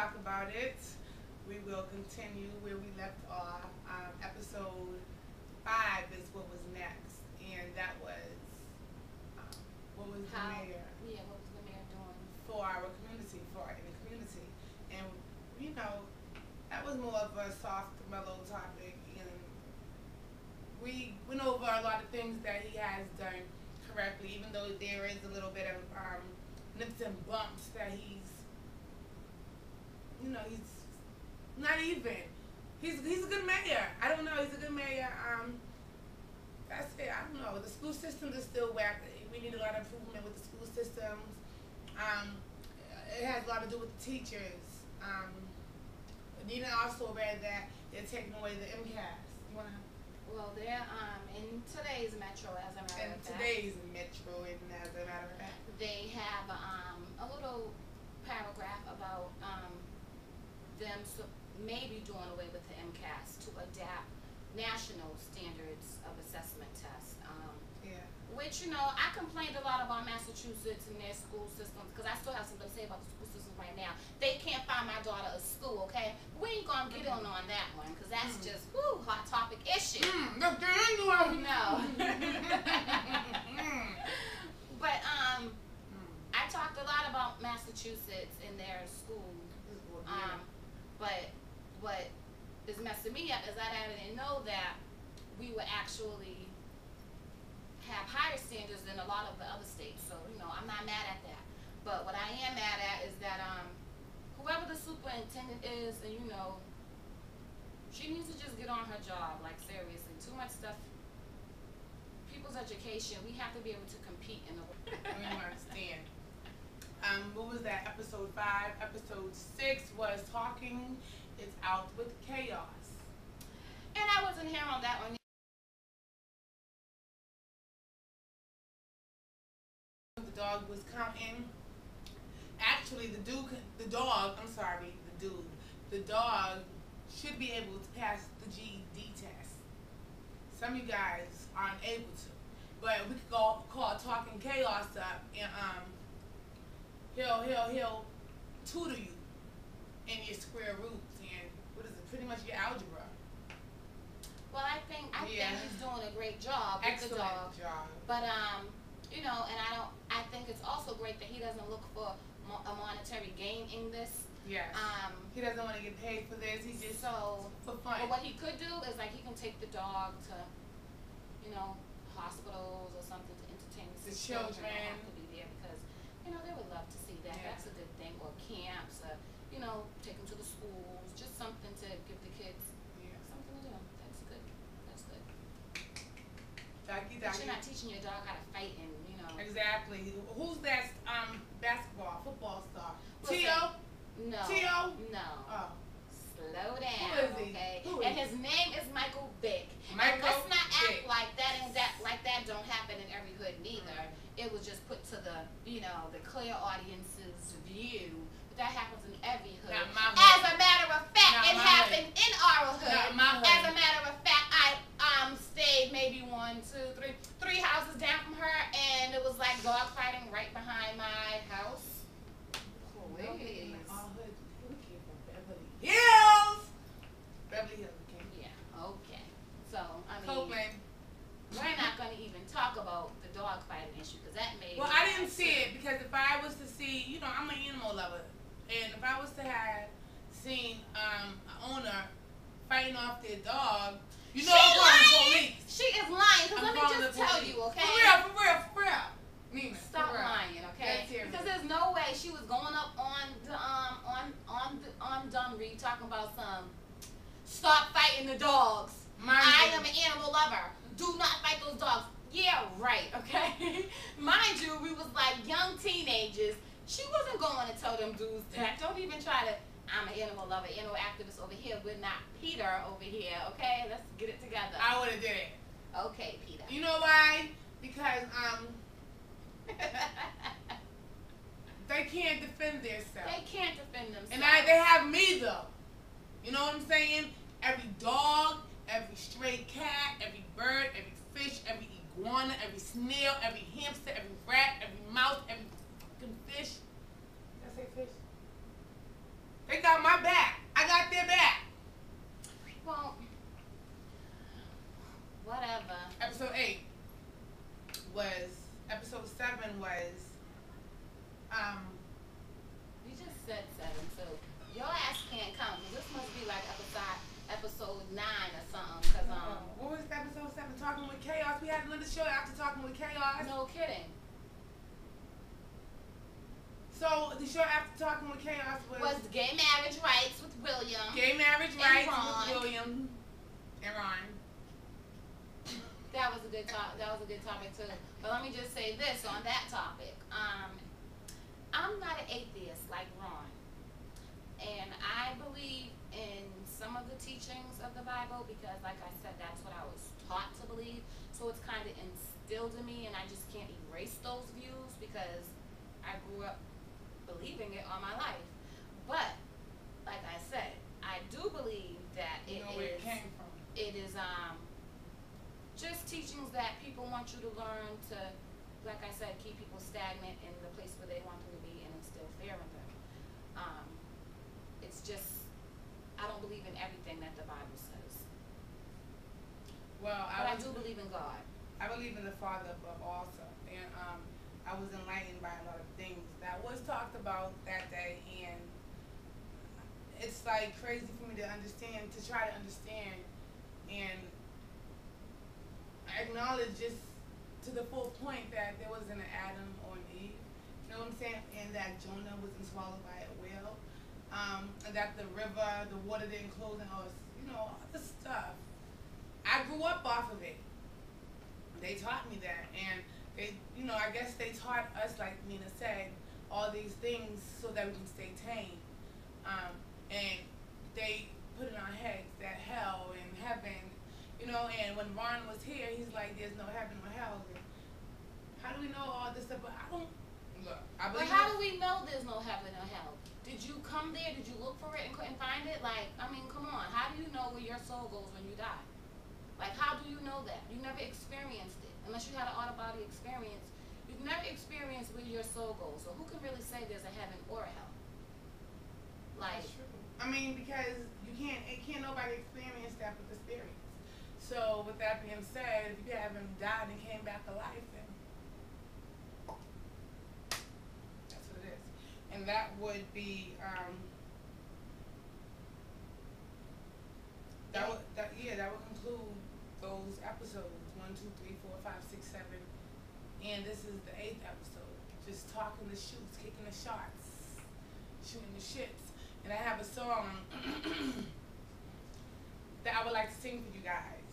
talk about it. We will continue where we left off. Episode 5 is what was next, and that was what was the mayor? Yeah, what was the mayor doing for our community, in the community, and that was more of a soft, mellow topic, and we went over a lot of things that he has done correctly, even though there is a little bit of nips and bumps that he's not even. He's a good mayor. I don't know. He's a good mayor. That's it. I don't know. The school systems is still whack. We need a lot of improvement with the school systems. It has a lot to do with the teachers. Nina also read that they're taking away the MCAS. You wanna? Well, they're in today's Metro, as a matter of fact. They have a little paragraph about them maybe doing away with the MCAS to adapt national standards of assessment tests. Which, I complained a lot about Massachusetts and their school systems, because I still have something to say about the school systems right now. They can't find my daughter a school, okay? We ain't gonna get on that one, because that's just, hot topic issue. No. But, I talked a lot about Massachusetts and their school. But what is messing me up is that I didn't know that we would actually have higher standards than a lot of the other states. So, I'm not mad at that. But what I am mad at is that whoever the superintendent is, and she needs to just get on her job. Like, seriously, too much stuff. People's education, we have to be able to compete in the world. We understand. What was that? Episode 5. Episode 6 was Talking It's Out with Chaos. And I wasn't here on that one. The dog was counting. Actually, the dog should be able to pass the GED test. Some of you guys aren't able to, but we could call Talking Chaos up, and he'll tutor you in your square roots and pretty much your algebra. Well, I think he's doing a great job with the dog. Job. But I think it's also great that he doesn't look for a monetary gain in this. Yes. He doesn't want to get paid for this. He just for fun. But what he could do is he can take the dog to, hospitals or something to entertain the children. They have to be there because, they would love to see that. Yeah. That's a good thing. Or camps, or take them to the schools. Just something to give the kids something to do. That's good. That's good. Ducky. But you're not teaching your dog how to fight and Exactly. Who's that football star? Listen, Tio? No. Tio? No. Oh. Slow down. Who is he? Okay. Who and is his name is Michael Vick. Michael and let's not act Vick. like that don't happen in every hood neither. It was just put to the the clear audience's view. But that happens in every hood. Not my hood. As a matter of fact, Not it my happened in our hood. Not my hood. As a matter of fact, I stayed maybe 3 houses down from her, and it was like dog fighting right behind my house. Please. We came from Beverly Hills. Beverly Hills came. Yeah. Okay. So Copeland. we're not going to even talk about the dog fighting issue because that made. Well, I didn't see it because if I was to see, I'm an animal lover, and if I was to have seen an owner fighting off their dog, She I'm calling the lying. police. She is lying. Because let me calling just the tell police. you, okay? For real. Nina, Stop for real. lying, okay? Because there's no way she was going up on the on Dunry talking about stop fighting the dogs. I am an animal lover. Do not fight those dogs. Yeah, right, okay? Mind you, we was like young teenagers. She wasn't going to tell them dudes that. Don't even try to. I'm an animal lover, animal activist over here. We're not Peter over here, okay? Let's get it together. I would have did it. Okay, Peter. You know why? Because they can't defend themselves. They can't defend themselves. And they have me though. You know what I'm saying? Every dog, every stray cat, every bird, every fish, every iguana, every snail, every hamster, every rat, every mouse, every fucking fish. Did I say fish? They got my back. I got their back. Well, whatever. Episode 8 was, episode 7 was, You just said 7, so your ass can't come. This must be like episode 9 or something. Cause what was episode 7? Talking with Chaos. We had another show after Talking with Chaos. No kidding. So the show after Talking with Chaos was Gay Marriage Rights with William. Gay Marriage Rights with William and Ron. That was a good topic too. But let me just say this on that topic. I'm not an atheist like Ron, and I believe in some of the teachings of the Bible because, like I said, that's what I was taught to believe. So it's kind of instilled in me, and I just can't erase those views because I grew up believing it all my life. But like I said, I do believe that it is just teachings that people want you to learn to, like I said, keep people stagnant in the place where they want them to be and instill fear in them. It's just, I don't believe in everything that the Bible says. Well, I do believe in God. I believe in the Father above also, and I was enlightened by a lot of things that was talked about that day, and it's like crazy for me to try to understand and acknowledge just to the full point that there wasn't an Adam or an Eve, you know what I'm saying, and that Jonah wasn't swallowed by a whale, and that the river, the water didn't close, and all the stuff. I grew up off of it. They taught me that, and they, I guess they taught us, like Nina said, all these things so that we can stay tame. And they put in our heads that hell and heaven, and when Ron was here, he's like, there's no heaven or hell. And how do we know all this stuff? But I don't, look, I believe. But how do we know there's no heaven or hell? Did you come there? Did you look for it and couldn't find it? Like, I mean, come on. How do you know where your soul goes when you die? Like, how do you know that? You never experienced it. Unless you had an out-of-body experience. You've never experienced where your soul goes. So who can really say there's a heaven or a hell? Like, that's true. I mean, because it can't nobody experience that but the spirits. So with that being said, if you haven't died and came back alive, then that's what it is. And that would be that would conclude those episodes 1, 2, 3, 4, 5, 6, 7, and this is the 8th episode. Just talking the shoots, kicking the shots, shooting the shits. And I have a song that I would like to sing for you guys.